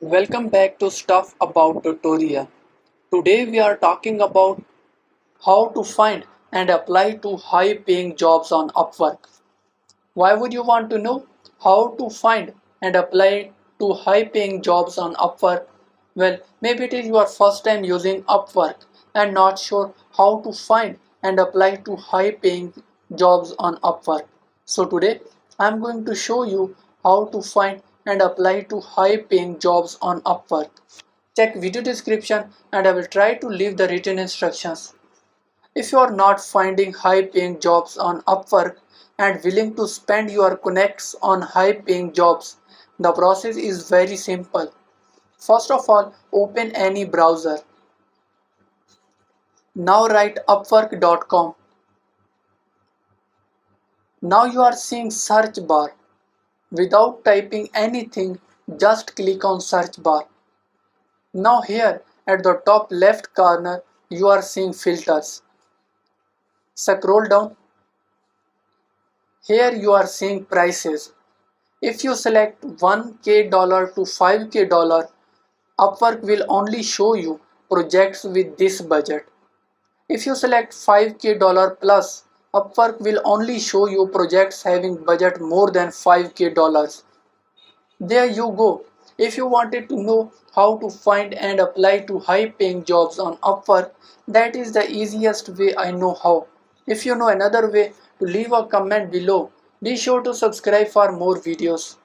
Welcome back to Stuff About Tutorial. Today we are talking about how to find and apply to high paying jobs on Upwork. Why would you want to know how to find and apply to high paying jobs on Upwork? Well, maybe it is your first time using Upwork and not sure how to find and apply to high paying jobs on Upwork. So today I am going to show you how to find and apply to high paying jobs on Upwork. Check video description and I will try to leave the written instructions. If you are not finding high paying jobs on Upwork and willing to spend your connects on high paying jobs, the process is very simple. First of all, open any browser. Now write upwork.com. Now you are seeing search bar. Without typing anything, just click on search bar. Now here at the top left corner, you are seeing filters. Scroll down. Here you are seeing prices. If you select $1K to $5K, Upwork will only show you projects with this budget. If you select $5K plus, Upwork will only show you projects having budget more than $5K. There you go. If you wanted to know how to find and apply to high paying jobs on Upwork, that is the easiest way I know how. If you know another way, to leave a comment below. Be sure to subscribe for more videos.